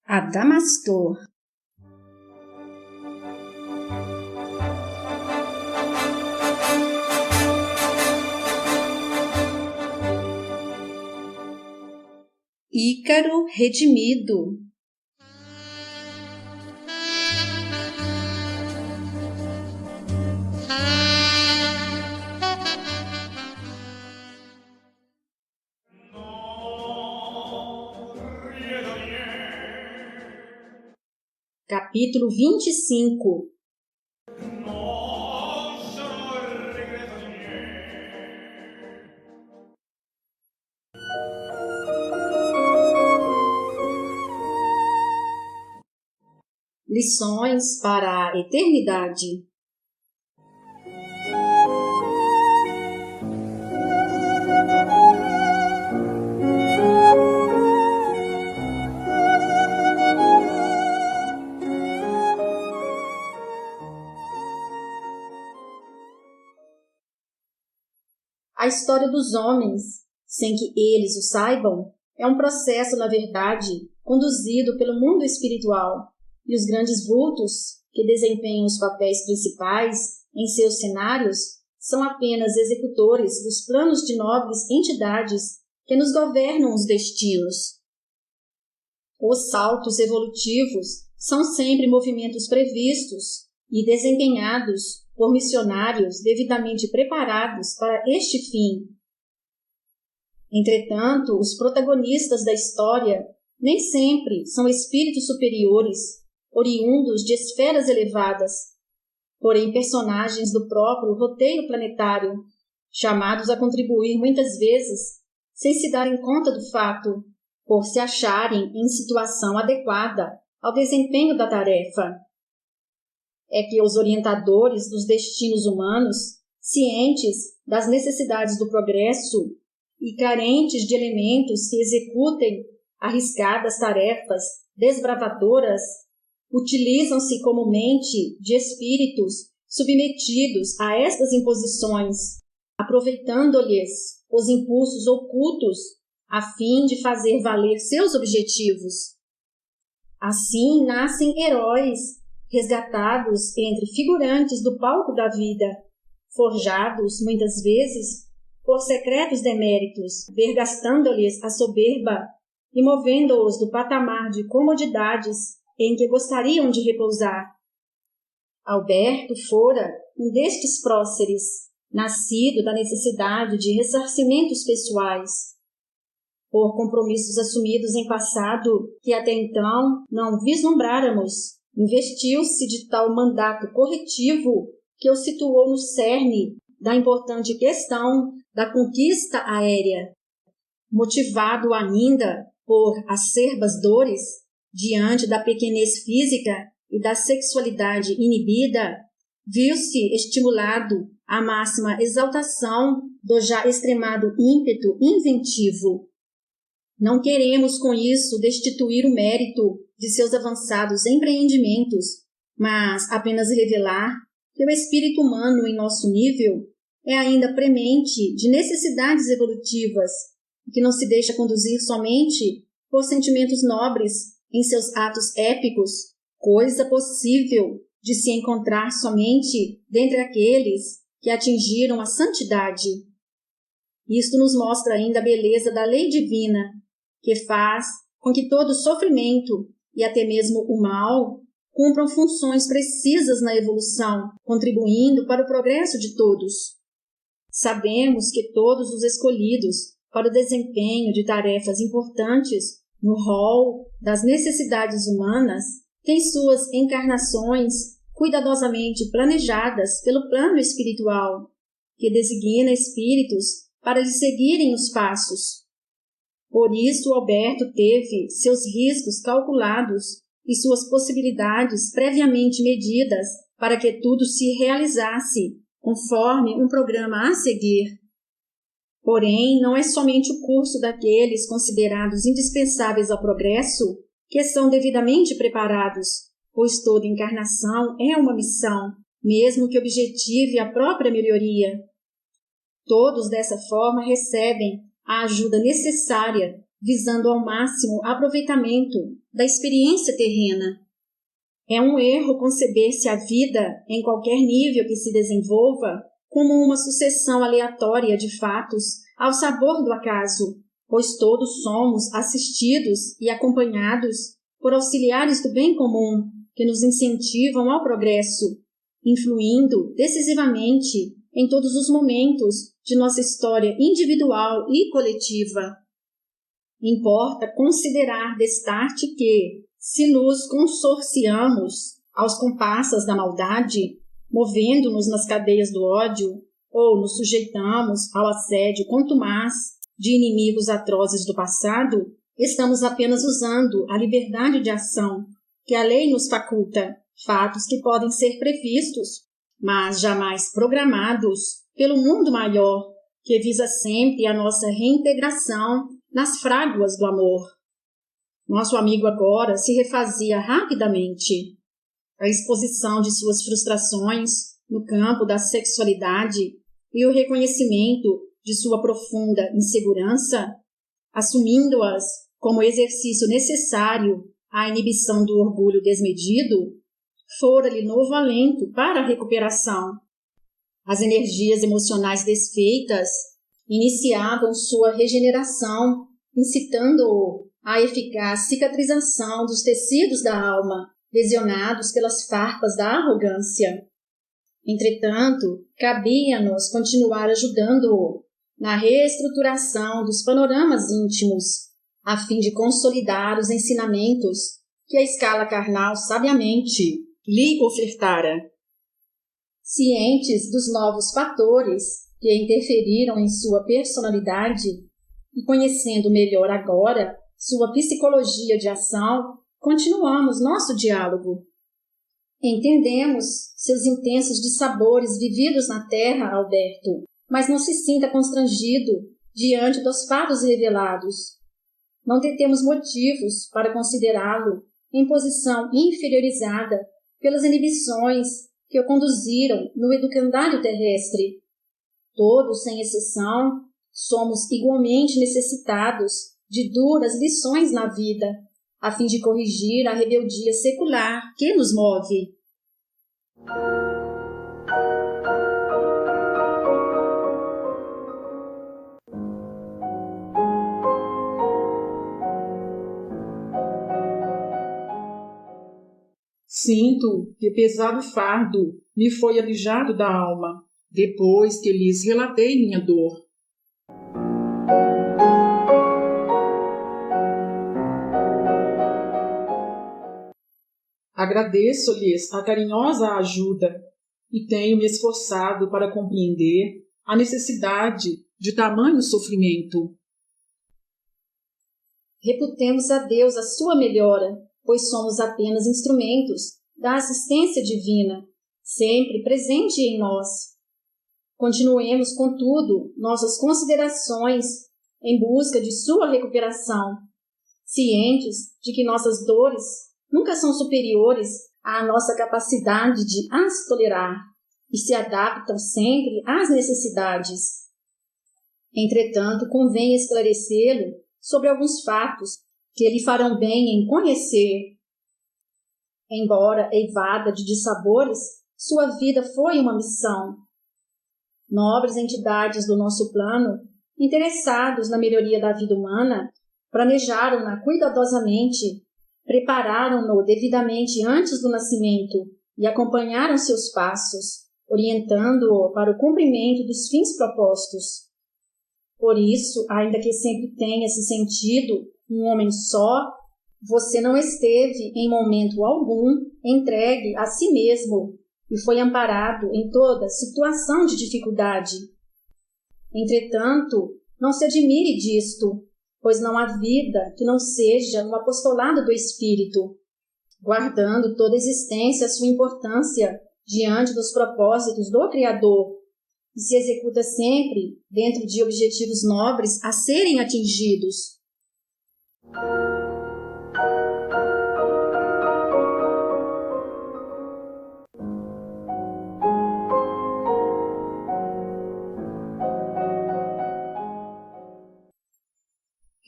Adamastor. Ícaro redimido. Capítulo 25. Lições para a eternidade. A história dos homens, sem que eles o saibam, é um processo, na verdade, conduzido pelo mundo espiritual, e os grandes vultos que desempenham os papéis principais em seus cenários são apenas executores dos planos de nobres entidades que nos governam os destinos. Os saltos evolutivos são sempre movimentos previstos e desempenhados por missionários devidamente preparados para este fim. Entretanto, os protagonistas da história nem sempre são espíritos superiores, oriundos de esferas elevadas, porém personagens do próprio roteiro planetário, chamados a contribuir muitas vezes, sem se darem conta do fato, por se acharem em situação adequada ao desempenho da tarefa. É que os orientadores dos destinos humanos, cientes das necessidades do progresso e carentes de elementos que executem arriscadas tarefas desbravadoras, utilizam-se comumente de espíritos submetidos a estas imposições, aproveitando-lhes os impulsos ocultos a fim de fazer valer seus objetivos. Assim nascem heróis resgatados entre figurantes do palco da vida, forjados, muitas vezes, por secretos deméritos, vergastando-lhes a soberba e movendo-os do patamar de comodidades em que gostariam de repousar. Alberto fora um destes próceres, nascido da necessidade de ressarcimentos pessoais, por compromissos assumidos em passado que até então não vislumbráramos. Investiu-se de tal mandato corretivo que o situou no cerne da importante questão da conquista aérea. Motivado ainda por acerbas dores diante da pequenez física e da sexualidade inibida, viu-se estimulado à máxima exaltação do já extremado ímpeto inventivo. Não queremos com isso destituir o mérito de seus avançados empreendimentos, mas apenas revelar que o espírito humano em nosso nível é ainda premente de necessidades evolutivas, que não se deixa conduzir somente por sentimentos nobres em seus atos épicos, coisa possível de se encontrar somente dentre aqueles que atingiram a santidade. Isto nos mostra ainda a beleza da lei divina, que faz com que todo sofrimento e até mesmo o mal cumpram funções precisas na evolução, contribuindo para o progresso de todos. Sabemos que todos os escolhidos para o desempenho de tarefas importantes no rol das necessidades humanas têm suas encarnações cuidadosamente planejadas pelo plano espiritual, que designa espíritos para lhe seguirem os passos. Por isso, Alberto teve seus riscos calculados e suas possibilidades previamente medidas para que tudo se realizasse conforme um programa a seguir. Porém, não é somente o curso daqueles considerados indispensáveis ao progresso que são devidamente preparados, pois toda encarnação é uma missão, mesmo que objetive a própria melhoria. Todos, dessa forma, recebem a ajuda necessária visando ao máximo aproveitamento da experiência terrena. É um erro conceber-se a vida, em qualquer nível que se desenvolva, como uma sucessão aleatória de fatos ao sabor do acaso, pois todos somos assistidos e acompanhados por auxiliares do bem comum que nos incentivam ao progresso, influindo decisivamente em todos os momentos de nossa história individual e coletiva. Importa considerar destarte que, se nos consorciamos aos compassas da maldade, movendo-nos nas cadeias do ódio, ou nos sujeitamos ao assédio contumaz de inimigos atrozes do passado, estamos apenas usando a liberdade de ação que a lei nos faculta, fatos que podem ser previstos, mas jamais programados pelo mundo maior, que visa sempre a nossa reintegração nas fráguas do amor. Nosso amigo agora se refazia rapidamente. A exposição de suas frustrações no campo da sexualidade e o reconhecimento de sua profunda insegurança, assumindo-as como exercício necessário à inibição do orgulho desmedido, fora-lhe novo alento para a recuperação. As energias emocionais desfeitas iniciavam sua regeneração, incitando-o à eficaz cicatrização dos tecidos da alma, lesionados pelas farpas da arrogância. Entretanto, cabia-nos continuar ajudando-o na reestruturação dos panoramas íntimos, a fim de consolidar os ensinamentos que a escala carnal sabiamente lhe ofertara. Cientes dos novos fatores que interferiram em sua personalidade e conhecendo melhor agora sua psicologia de ação, continuamos nosso diálogo. Entendemos seus intensos dissabores vividos na terra, Alberto, mas não se sinta constrangido diante dos fatos revelados. Não detemos motivos para considerá-lo em posição inferiorizada pelas inibições que o conduziram no educandário terrestre. Todos, sem exceção, somos igualmente necessitados de duras lições na vida, a fim de corrigir a rebeldia secular que nos move. Sinto que pesado fardo me foi alijado da alma, depois que lhes relatei minha dor. Agradeço-lhes a carinhosa ajuda e tenho me esforçado para compreender a necessidade de tamanho sofrimento. Reputemos a Deus a sua melhora, pois somos apenas instrumentos da assistência divina, sempre presente em nós. Continuemos, contudo, nossas considerações em busca de sua recuperação, cientes de que nossas dores nunca são superiores à nossa capacidade de as tolerar e se adaptam sempre às necessidades. Entretanto, convém esclarecê-lo sobre alguns fatos que lhe farão bem em conhecer. Embora eivada de dissabores, sua vida foi uma missão. Nobres entidades do nosso plano, interessados na melhoria da vida humana, planejaram-na cuidadosamente, prepararam-no devidamente antes do nascimento e acompanharam seus passos, orientando-o para o cumprimento dos fins propostos. Por isso, ainda que sempre tenha se sentido um homem só, você não esteve em momento algum entregue a si mesmo e foi amparado em toda situação de dificuldade. Entretanto, não se admire disto, pois não há vida que não seja um apostolado do Espírito, guardando toda existência a sua importância diante dos propósitos do Criador, e se executa sempre dentro de objetivos nobres a serem atingidos.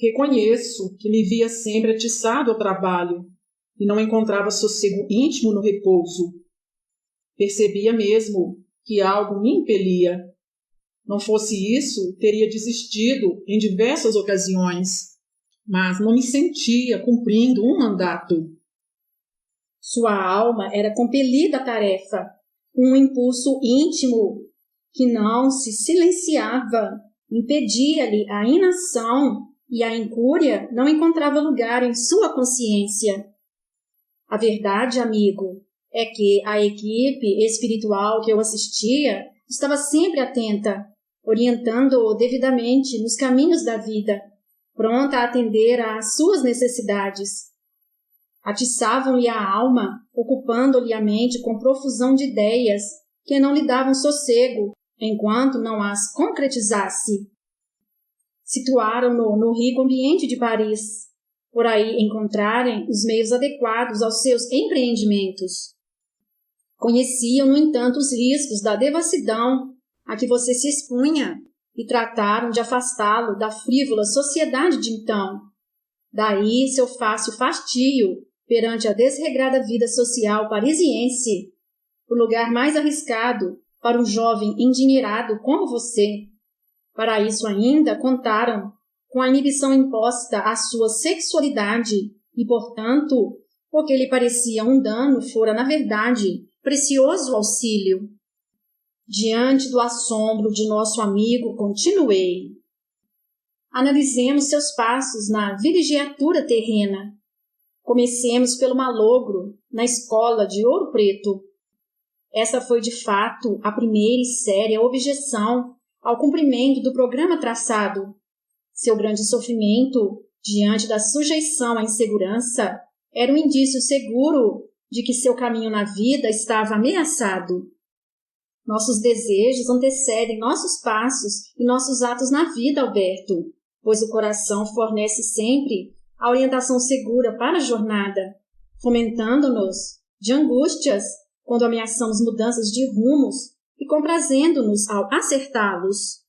Reconheço que me via sempre atiçado ao trabalho e não encontrava sossego íntimo no repouso. Percebia mesmo que algo me impelia. Não fosse isso, teria desistido em diversas ocasiões, mas não me sentia cumprindo um mandato. Sua alma era compelida à tarefa, um impulso íntimo que não se silenciava, impedia-lhe a inação e a incúria não encontrava lugar em sua consciência. A verdade, amigo, é que a equipe espiritual que eu assistia estava sempre atenta, orientando-o devidamente nos caminhos da vida, pronta a atender às suas necessidades. Atiçavam-lhe a alma, ocupando-lhe a mente com profusão de ideias que não lhe davam sossego enquanto não as concretizasse. Situaram-no no rico ambiente de Paris, por aí encontrarem os meios adequados aos seus empreendimentos. Conheciam, no entanto, os riscos da devassidão a que você se expunha e trataram de afastá-lo da frívola sociedade de então. Daí seu fácil fastio perante a desregrada vida social parisiense, o lugar mais arriscado para um jovem endinheirado como você. Para isso ainda contaram com a inibição imposta à sua sexualidade e, portanto, o que lhe parecia um dano fora, na verdade, precioso auxílio. Diante do assombro de nosso amigo, continuei. Analisemos seus passos na vilegiatura terrena. Comecemos pelo malogro, na escola de Ouro Preto. Essa foi, de fato, a primeira e séria objeção ao cumprimento do programa traçado. Seu grande sofrimento, diante da sujeição à insegurança, era um indício seguro de que seu caminho na vida estava ameaçado. Nossos desejos antecedem nossos passos e nossos atos na vida, Alberto, pois o coração fornece sempre a orientação segura para a jornada, fomentando-nos de angústias quando ameaçamos mudanças de rumos e comprazendo-nos ao acertá-los.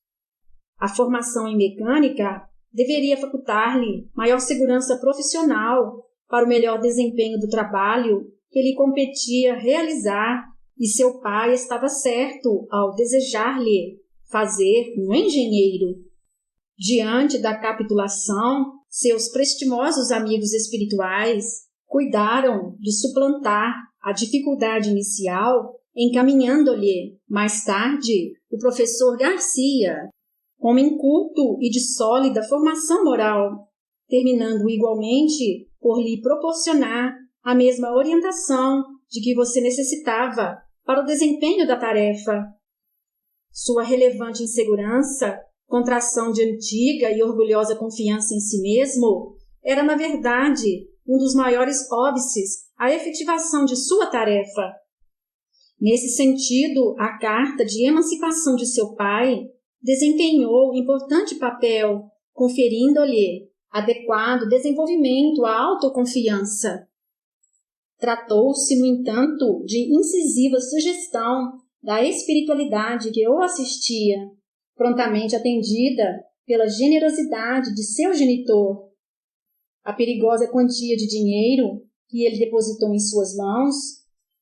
A formação em mecânica deveria facultar-lhe maior segurança profissional para o melhor desempenho do trabalho que lhe competia realizar, e seu pai estava certo ao desejar-lhe fazer um engenheiro. Diante da capitulação, seus prestimosos amigos espirituais cuidaram de suplantar a dificuldade inicial, encaminhando-lhe, mais tarde, o professor Garcia, homem culto e de sólida formação moral, terminando igualmente por lhe proporcionar a mesma orientação de que você necessitava para o desempenho da tarefa. Sua relevante insegurança, contração de antiga e orgulhosa confiança em si mesmo, era, na verdade, um dos maiores óbices à efetivação de sua tarefa. Nesse sentido, a carta de emancipação de seu pai desempenhou importante papel, conferindo-lhe adequado desenvolvimento à autoconfiança. Tratou-se, no entanto, de incisiva sugestão da espiritualidade que o assistia, prontamente atendida pela generosidade de seu genitor. A perigosa quantia de dinheiro que ele depositou em suas mãos,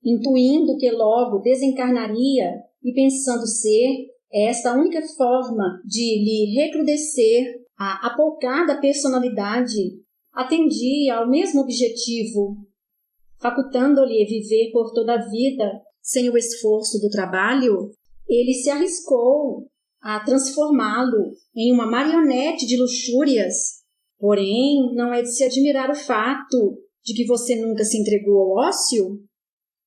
intuindo que logo desencarnaria e pensando ser esta a única forma de lhe recrudescer a apoucada personalidade, atendia ao mesmo objetivo, facultando-lhe viver por toda a vida sem o esforço do trabalho. Ele se arriscou a transformá-lo em uma marionete de luxúrias. Porém, não é de se admirar o fato de que você nunca se entregou ao ócio?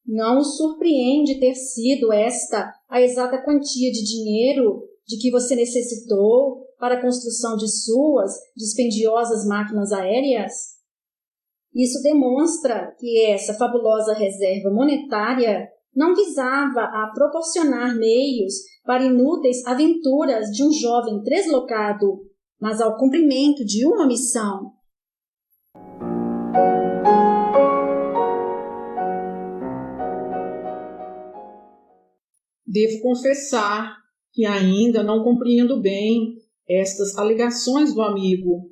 Não o surpreende ter sido esta a exata quantia de dinheiro de que você necessitou para a construção de suas dispendiosas máquinas aéreas? Isso demonstra que essa fabulosa reserva monetária não visava a proporcionar meios para inúteis aventuras de um jovem deslocado, mas ao cumprimento de uma missão. Devo confessar que ainda não compreendo bem estas alegações do amigo.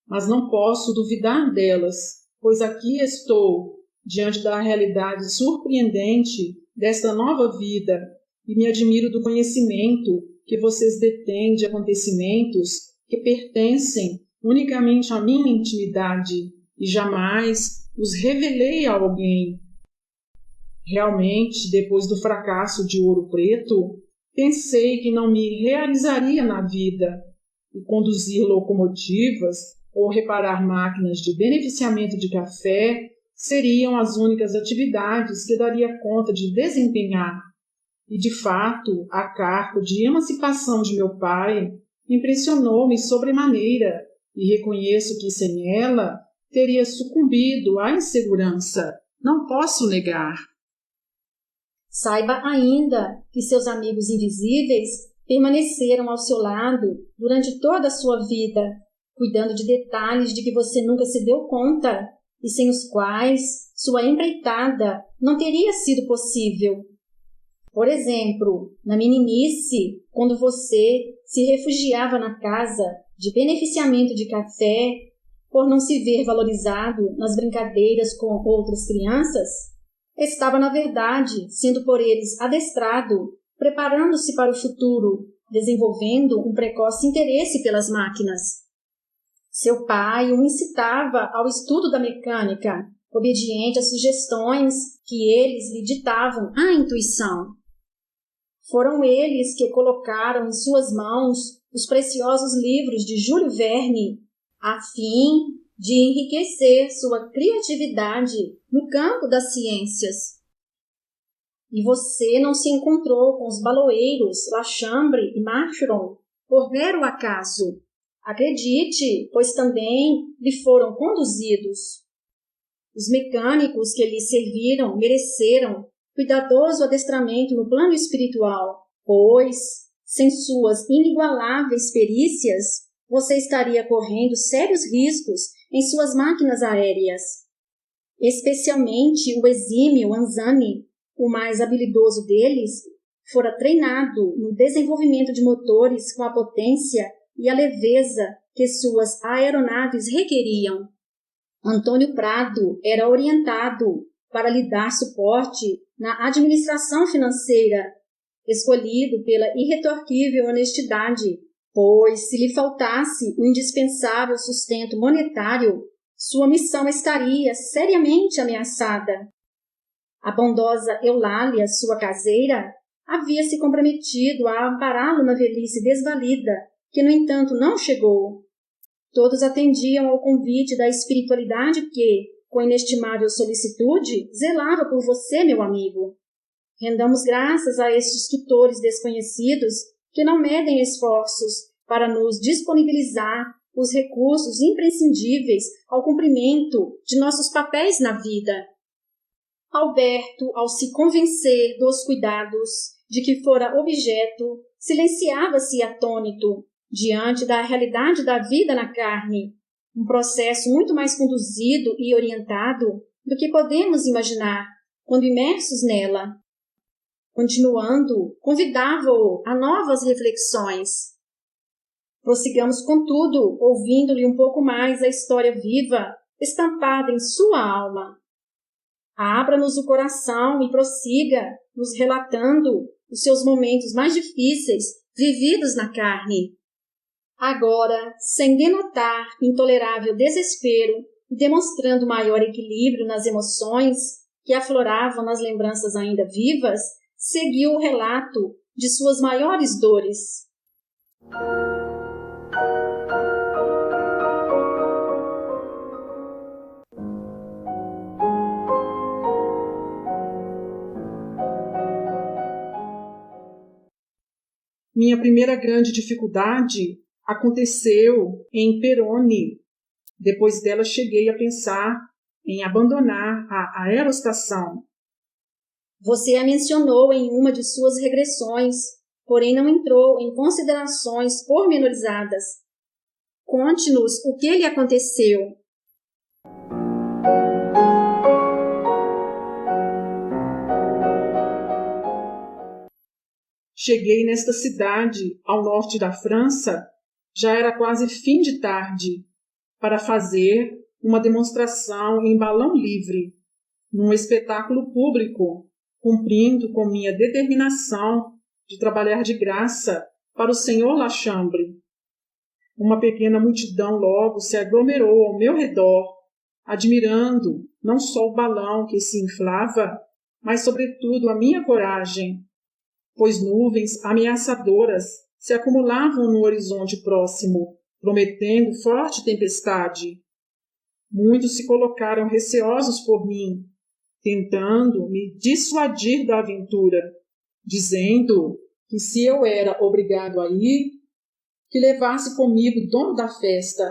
mas não posso duvidar delas, pois aqui estou, diante da realidade surpreendente desta nova vida, e me admiro do conhecimento que vocês detêm de acontecimentos que pertencem unicamente à minha intimidade e jamais os revelei a alguém. Realmente, depois do fracasso de Ouro Preto, pensei que não me realizaria na vida, e conduzir locomotivas ou reparar máquinas de beneficiamento de café seriam as únicas atividades que daria conta de desempenhar. E, de fato, a carta de emancipação de meu pai impressionou-me sobremaneira, e reconheço que sem ela teria sucumbido à insegurança. Não posso negar. Saiba ainda que seus amigos invisíveis permaneceram ao seu lado durante toda a sua vida, cuidando de detalhes de que você nunca se deu conta e sem os quais sua empreitada não teria sido possível. Por exemplo, na meninice, quando você se refugiava na casa de beneficiamento de café por não se ver valorizado nas brincadeiras com outras crianças, estava, na verdade, sendo por eles adestrado, preparando-se para o futuro, desenvolvendo um precoce interesse pelas máquinas. Seu pai o incitava ao estudo da mecânica, obediente às sugestões que eles lhe ditavam à intuição. Foram eles que colocaram em suas mãos os preciosos livros de Júlio Verne, a fim de enriquecer sua criatividade no campo das ciências. E você não se encontrou com os baloeiros Lachambre e Marcheron por mero acaso. Acredite, pois também lhe foram conduzidos. Os mecânicos que lhe serviram mereceram cuidadoso adestramento no plano espiritual, pois, sem suas inigualáveis perícias, você estaria correndo sérios riscos em suas máquinas aéreas. Especialmente o exímio Anzani, o mais habilidoso deles, fora treinado no desenvolvimento de motores com a potência e a leveza que suas aeronaves requeriam. Antônio Prado era orientado para lhe dar suporte na administração financeira, escolhido pela irretorquível honestidade, pois, se lhe faltasse o indispensável sustento monetário, sua missão estaria seriamente ameaçada. A bondosa Eulália, sua caseira, havia se comprometido a ampará-lo na velhice desvalida, que, no entanto, não chegou. Todos atendiam ao convite da espiritualidade que, com inestimável solicitude, zelava por você, meu amigo. Rendamos graças a estes tutores desconhecidos que não medem esforços para nos disponibilizar os recursos imprescindíveis ao cumprimento de nossos papéis na vida. Alberto, ao se convencer dos cuidados de que fora objeto, silenciava-se atônito diante da realidade da vida na carne, um processo muito mais conduzido e orientado do que podemos imaginar quando imersos nela. Continuando, convidava-o a novas reflexões. Prossigamos, contudo, ouvindo-lhe um pouco mais a história viva, estampada em sua alma. Abra-nos o coração e prossiga, nos relatando os seus momentos mais difíceis, vividos na carne. Agora, sem denotar intolerável desespero e demonstrando maior equilíbrio nas emoções que afloravam nas lembranças ainda vivas, seguiu o relato de suas maiores dores. Minha primeira grande dificuldade aconteceu em Peroni. Depois dela, cheguei a pensar em abandonar a aeroestação. Você a mencionou em uma de suas regressões, porém não entrou em considerações pormenorizadas. Conte-nos o que lhe aconteceu. Cheguei nesta cidade, ao norte da França, já era quase fim de tarde. para fazer uma demonstração em balão livre, num espetáculo público, cumprindo com minha determinação de trabalhar de graça para o Sr. Lachambre. Uma pequena multidão logo se aglomerou ao meu redor, admirando não só o balão que se inflava, mas sobretudo a minha coragem, pois nuvens ameaçadoras se acumulavam no horizonte próximo, prometendo forte tempestade. Muitos se colocaram receosos por mim, tentando me dissuadir da aventura, dizendo que se eu era obrigado a ir, que levasse comigo o dono da festa.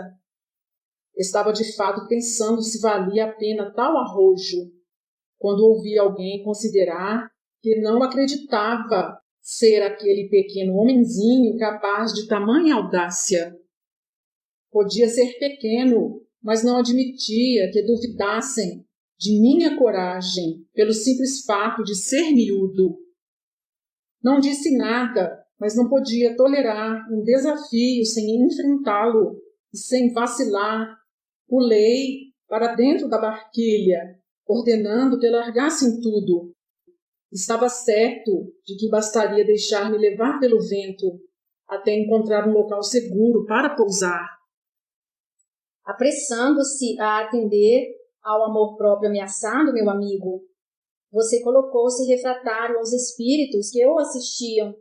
Estava de fato pensando se valia a pena tal arrojo, quando ouvi alguém considerar que não acreditava ser aquele pequeno homenzinho capaz de tamanha audácia. Podia ser pequeno, mas não admitia que duvidassem de minha coragem pelo simples fato de ser miúdo. Não disse nada, mas não podia tolerar um desafio sem enfrentá-lo e sem vacilar. Pulei para dentro da barquilha, ordenando que largassem tudo. Estava certo de que bastaria deixar-me levar pelo vento até encontrar um local seguro para pousar. Apressando-se a atender ao amor próprio ameaçado, meu amigo, você colocou-se refratário aos espíritos que o assistiam.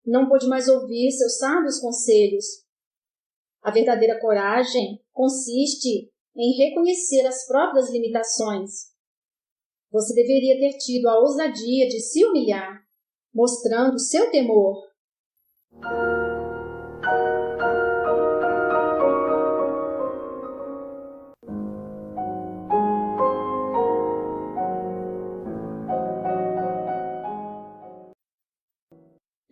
Não pôde mais ouvir seus sábios conselhos. A verdadeira coragem consiste em reconhecer as próprias limitações. Você deveria ter tido a ousadia de se humilhar, mostrando seu temor.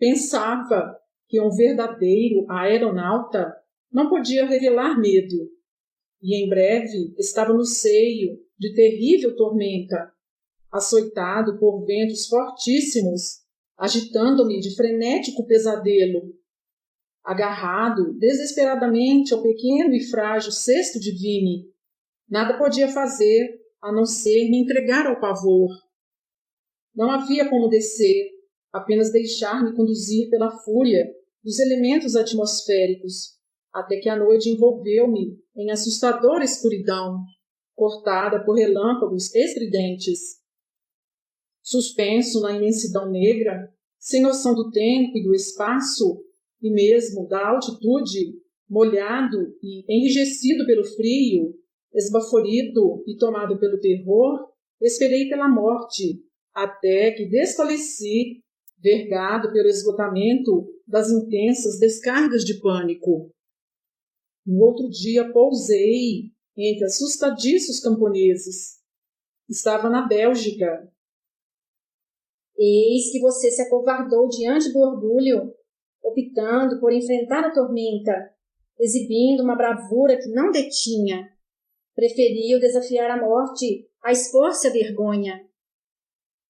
Pensava que um verdadeiro aeronauta não podia revelar medo, e em breve estava no seio de terrível tormenta, açoitado por ventos fortíssimos, agitando-me de frenético pesadelo. Agarrado desesperadamente ao pequeno e frágil cesto de Vimy, nada podia fazer a não ser me entregar ao pavor. Não havia como descer, apenas deixar-me conduzir pela fúria dos elementos atmosféricos, até que a noite envolveu-me em assustadora escuridão, cortada por relâmpagos estridentes. Suspenso na imensidão negra, sem noção do tempo e do espaço, e mesmo da altitude, molhado e enrijecido pelo frio, esbaforido e tomado pelo terror, esperei pela morte, até que desfaleci, vergado pelo esgotamento das intensas descargas de pânico. No outro dia pousei entre assustadiços camponeses. Estava na Bélgica. Eis que você se acovardou diante do orgulho, optando por enfrentar a tormenta, exibindo uma bravura que não detinha. Preferiu desafiar a morte a expor-se à vergonha.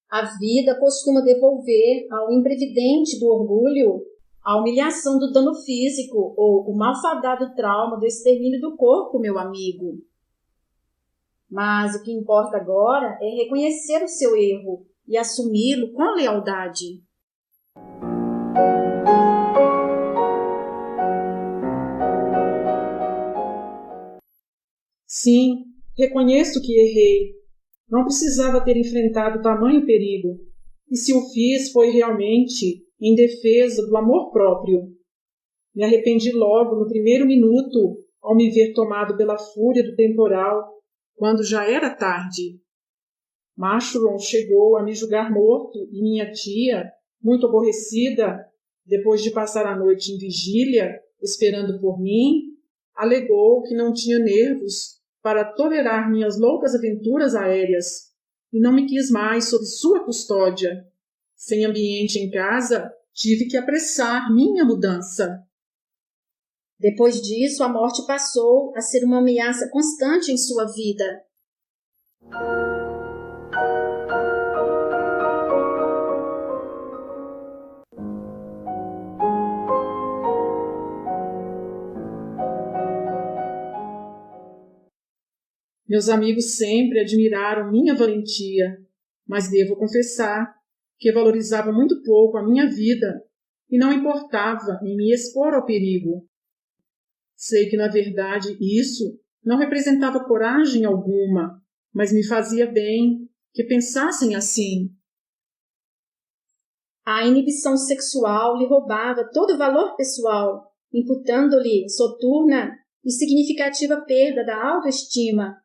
A vida costuma devolver ao imprevidente do orgulho a humilhação do dano físico ou o malfadado trauma do extermínio do corpo, meu amigo. Mas o que importa agora é reconhecer o seu erro e assumi-lo com lealdade. Sim, reconheço que errei. Não precisava ter enfrentado tamanho perigo. E se o fiz foi realmente em defesa do amor próprio. Me arrependi logo no primeiro minuto ao me ver tomado pela fúria do temporal, quando já era tarde. Machuron chegou a me julgar morto e minha tia, muito aborrecida, depois de passar a noite em vigília, esperando por mim, alegou que não tinha nervos para tolerar minhas loucas aventuras aéreas e não me quis mais sob sua custódia. Sem ambiente em casa, tive que apressar minha mudança. Depois disso, a morte passou a ser uma ameaça constante em sua vida. Meus amigos sempre admiraram minha valentia, mas devo confessar que valorizava muito pouco a minha vida e não importava em me expor ao perigo. Sei que, na verdade, isso não representava coragem alguma, mas me fazia bem que pensassem assim. A inibição sexual lhe roubava todo o valor pessoal, imputando-lhe soturna e significativa perda da autoestima.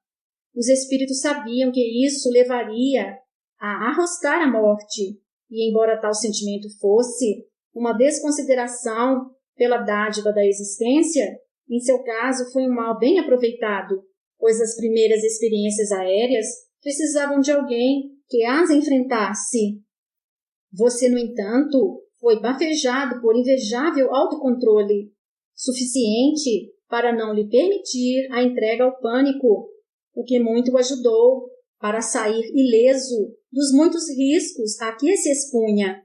Os espíritos sabiam que isso levaria a arrostar a morte, e embora tal sentimento fosse uma desconsideração pela dádiva da existência, em seu caso foi um mal bem aproveitado, pois as primeiras experiências aéreas precisavam de alguém que as enfrentasse. Você, no entanto, foi bafejado por invejável autocontrole, suficiente para não lhe permitir a entrega ao pânico, o que muito o ajudou para sair ileso dos muitos riscos a que se expunha.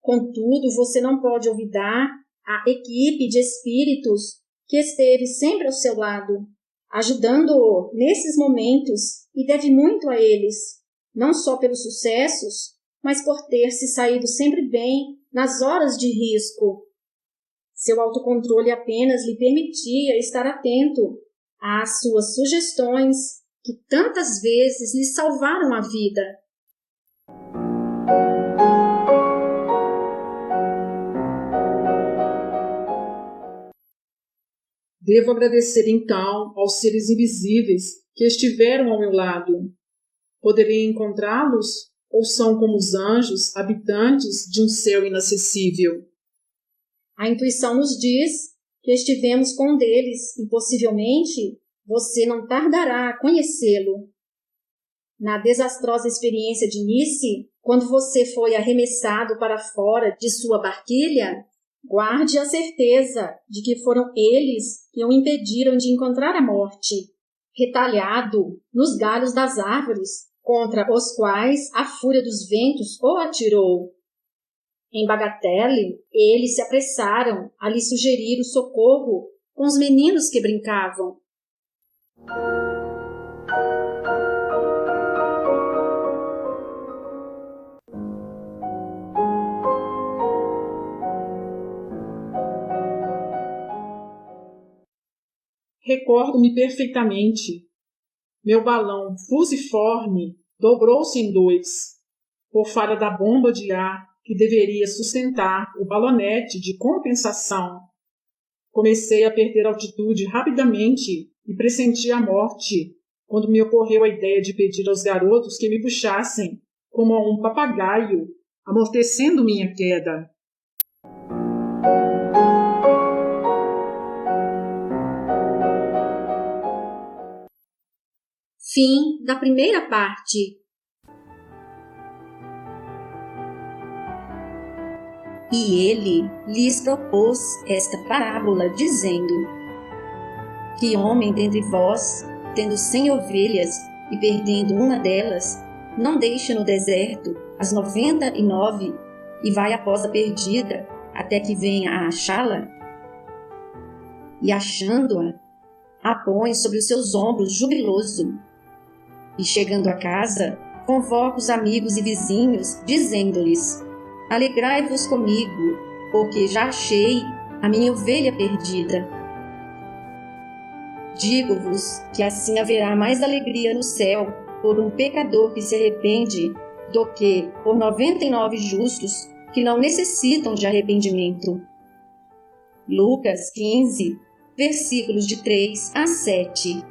Contudo, você não pode olvidar a equipe de espíritos que esteve sempre ao seu lado, ajudando-o nesses momentos, e deve muito a eles, não só pelos sucessos, mas por ter se saído sempre bem nas horas de risco. Seu autocontrole apenas lhe permitia estar atento às suas sugestões, que tantas vezes lhe salvaram a vida. Devo agradecer, então, aos seres invisíveis que estiveram ao meu lado. Poderei encontrá-los ou são como os anjos, habitantes de um céu inacessível? A intuição nos diz que estivemos com um deles e possivelmente você não tardará a conhecê-lo. Na desastrosa experiência de Nice, quando você foi arremessado para fora de sua barquilha, guarde a certeza de que foram eles que o impediram de encontrar a morte, retalhado nos galhos das árvores, contra os quais a fúria dos ventos o atirou. Em Bagatelle, eles se apressaram a lhe sugerir o socorro com os meninos que brincavam. Recordo-me perfeitamente. Meu balão fusiforme dobrou-se em dois, por falha da bomba de ar que deveria sustentar o balonete de compensação. Comecei a perder altitude rapidamente e pressenti a morte, quando me ocorreu a ideia de pedir aos garotos que me puxassem, como a um papagaio, amortecendo minha queda. Fim da primeira parte. E ele lhes propôs esta parábola, dizendo: Que homem dentre vós, tendo 100 ovelhas e perdendo uma delas, não deixa no deserto as 99 e vai após a perdida, até que venha a achá-la? E achando-a, a põe sobre os seus ombros jubiloso. E chegando a casa, convoca os amigos e vizinhos, dizendo-lhes: Alegrai-vos comigo, porque já achei a minha ovelha perdida. Digo-vos que assim haverá mais alegria no céu por um pecador que se arrepende do que por 99 justos que não necessitam de arrependimento. Lucas 15, versículos de 3 a 7.